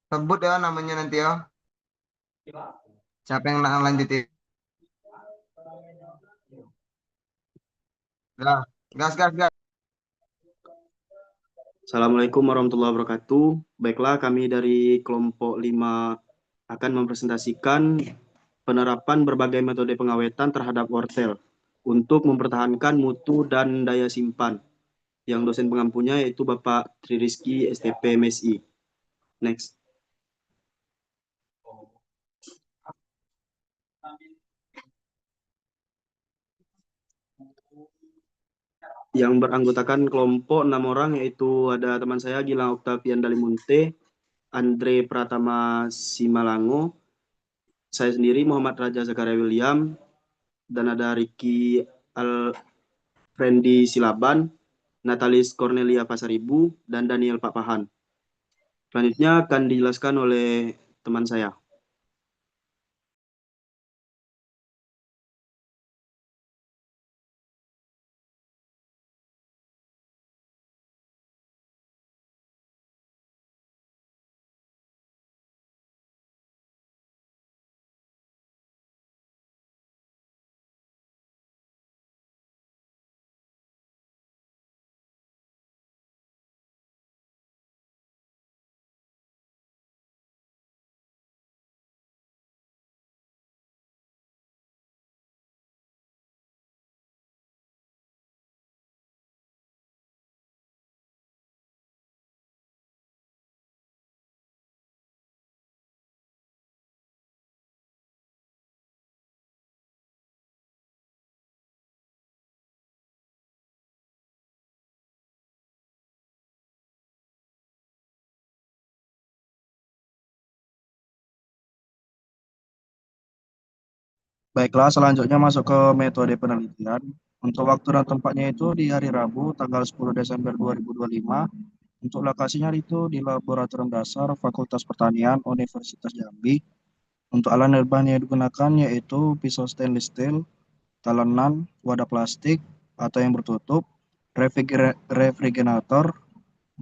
Sebut ya namanya nanti ya. Siapa yang nak lanjutin? Gas, gas, gas, gas. Assalamualaikum warahmatullahi wabarakatuh. Baiklah, kami dari kelompok 5 akan mempresentasikan penerapan berbagai metode pengawetan terhadap wortel untuk mempertahankan mutu dan daya simpan. Yang dosen pengampunya yaitu Bapak Tri Rizky, STP MSI. Next. Yang beranggotakan kelompok 6 orang yaitu ada teman saya Gilang Octavian Dalimunte, Andre Pratama Simalango, saya sendiri Muhammad Raja Zakaria William, dan ada Ricky Alfrendi Silaban, Natalis Cornelia Pasaribu, dan Daniel Papahan. Selanjutnya akan dijelaskan oleh teman saya. Baiklah, selanjutnya masuk ke metode penelitian. Untuk waktu dan tempatnya itu di hari Rabu, tanggal 10 Desember 2025. Untuk lokasinya itu di Laboratorium Dasar Fakultas Pertanian Universitas Jambi. Untuk alat dan bahan yang digunakan yaitu pisau stainless steel, talenan, wadah plastik atau yang bertutup, refrigerator.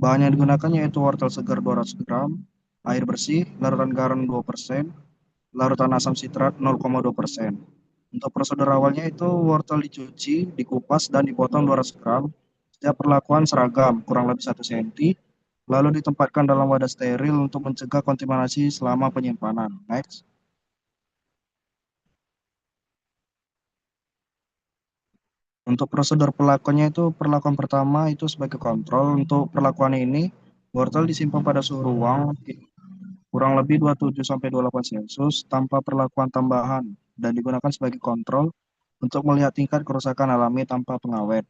Bahan yang digunakan yaitu wortel segar 200 gram, air bersih, larutan garam 2%, larutan asam sitrat 0,2%. Untuk prosedur awalnya itu wortel dicuci, dikupas, dan dipotong 200 gram. Setiap perlakuan seragam, kurang lebih 1 cm, lalu ditempatkan dalam wadah steril untuk mencegah kontaminasi selama penyimpanan. Next. Untuk prosedur perlakuannya itu perlakuan pertama itu sebagai kontrol. Untuk perlakuan ini, wortel disimpan pada suhu ruang kurang lebih 27 sampai 28 Celcius tanpa perlakuan tambahan dan digunakan sebagai kontrol untuk melihat tingkat kerusakan alami tanpa pengawet.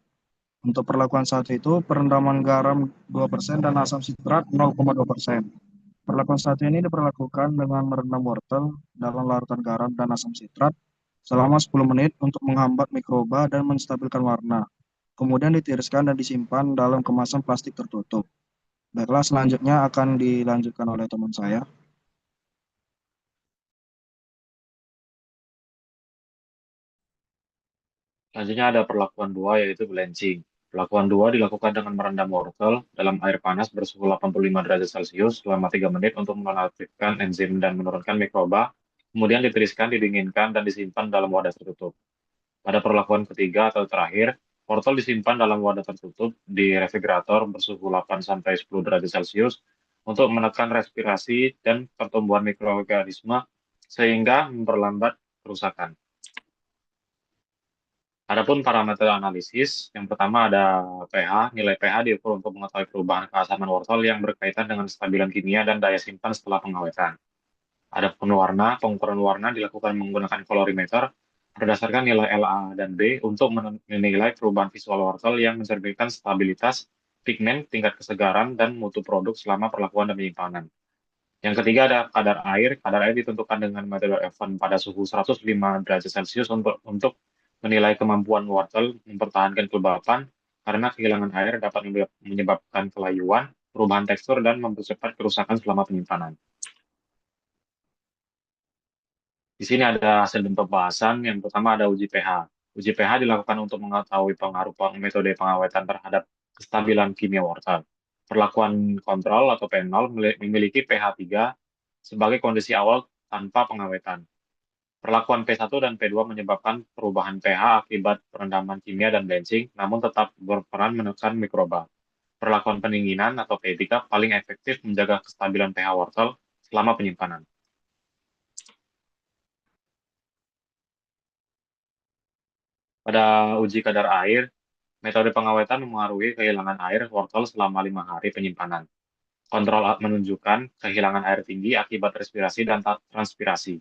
Untuk perlakuan satu itu perendaman garam 2% dan asam sitrat 0,2%. Perlakuan satu ini diperlakukan dengan merendam wortel dalam larutan garam dan asam sitrat selama 10 menit untuk menghambat mikroba dan menstabilkan warna. Kemudian ditiriskan dan disimpan dalam kemasan plastik tertutup. Baiklah, selanjutnya akan dilanjutkan oleh teman saya. Selanjutnya ada perlakuan 2 yaitu blanching. Perlakuan 2 dilakukan dengan merendam wortel dalam air panas bersuhu 85 derajat Celcius selama 3 menit untuk menonaktifkan enzim dan menurunkan mikroba, kemudian ditiriskan, didinginkan, dan disimpan dalam wadah tertutup. Pada perlakuan ketiga atau terakhir, wortel disimpan dalam wadah tertutup di refrigerator bersuhu 8-10 derajat Celcius untuk menekan respirasi dan pertumbuhan mikroorganisme sehingga memperlambat kerusakan. Adapun parameter analisis, yang pertama ada pH. Nilai pH diukur untuk mengetahui perubahan keasaman wortel yang berkaitan dengan stabilan kimia dan daya simpan setelah pengawetan. Adapun warna, pengukuran warna dilakukan menggunakan kolorimeter berdasarkan nilai LA dan B untuk menilai perubahan visual wortel yang mencerminkan stabilitas, pigmen, tingkat kesegaran, dan mutu produk selama perlakuan dan penyimpanan. Yang ketiga ada kadar air. Kadar air ditentukan dengan metode Evan pada suhu 105 derajat Celcius untuk menilai kemampuan wortel mempertahankan kelembapan karena kehilangan air dapat menyebabkan kelayuan, perubahan tekstur, dan mempercepat kerusakan selama penyimpanan. Di sini ada hasil dan pembahasan. Yang pertama ada uji pH. Uji pH dilakukan untuk mengetahui pengaruh metode pengawetan terhadap kestabilan kimia wortel. Perlakuan kontrol atau P0 memiliki pH 3 sebagai kondisi awal tanpa pengawetan. Perlakuan P1 dan P2 menyebabkan perubahan pH akibat perendaman kimia dan blanching, namun tetap berperan menekan mikroba. Perlakuan pendinginan atau P3 paling efektif menjaga kestabilan pH wortel selama penyimpanan. Pada uji kadar air, metode pengawetan memengaruhi kehilangan air wortel selama 5 hari penyimpanan. Kontrol menunjukkan kehilangan air tinggi akibat respirasi dan transpirasi.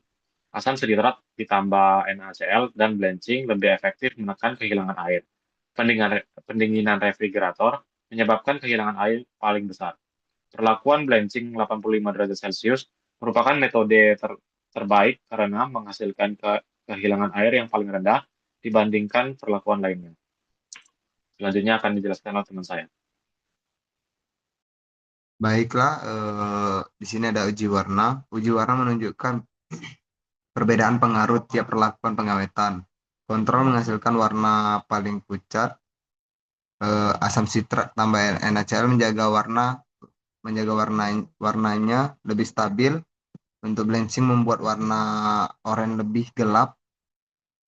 Asam sitrat ditambah NaCl dan blanching lebih efektif menekan kehilangan air. Pendinginan refrigerator menyebabkan kehilangan air paling besar. Perlakuan blanching 85 derajat Celcius merupakan metode terbaik karena menghasilkan kehilangan air yang paling rendah dibandingkan perlakuan lainnya. Selanjutnya akan dijelaskan oleh teman saya. Baiklah, di sini ada uji warna. Uji warna menunjukkan perbedaan pengaruh tiap perlakuan pengawetan. Kontrol menghasilkan warna paling pucat. Asam sitrat tambah NaCl menjaga warnanya lebih stabil. Untuk blanching membuat warna oranye lebih gelap.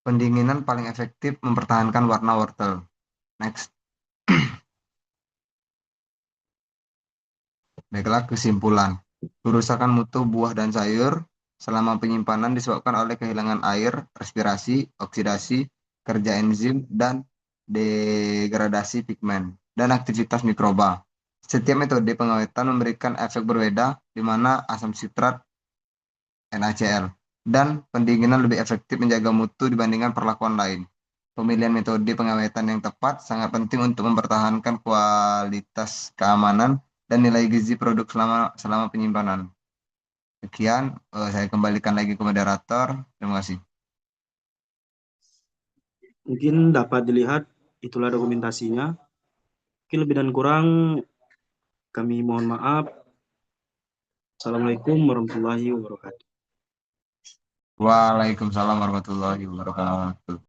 Pendinginan paling efektif mempertahankan warna wortel. Next. Baiklah, kesimpulan. Kerusakan mutu buah dan sayur selama penyimpanan disebabkan oleh kehilangan air, respirasi, oksidasi, kerja enzim, dan degradasi pigmen, dan aktivitas mikroba. Setiap metode pengawetan memberikan efek berbeda, di mana asam sitrat, NaCl, dan pendinginan lebih efektif menjaga mutu dibandingkan perlakuan lain. Pemilihan metode pengawetan yang tepat sangat penting untuk mempertahankan kualitas keamanan dan nilai gizi produk selama penyimpanan. Sekian, saya kembalikan lagi ke moderator. Terima kasih. Mungkin dapat dilihat itulah dokumentasinya. Mungkin lebih dan kurang kami mohon maaf. Assalamualaikum warahmatullahi wabarakatuh. Waalaikumsalam warahmatullahi wabarakatuh.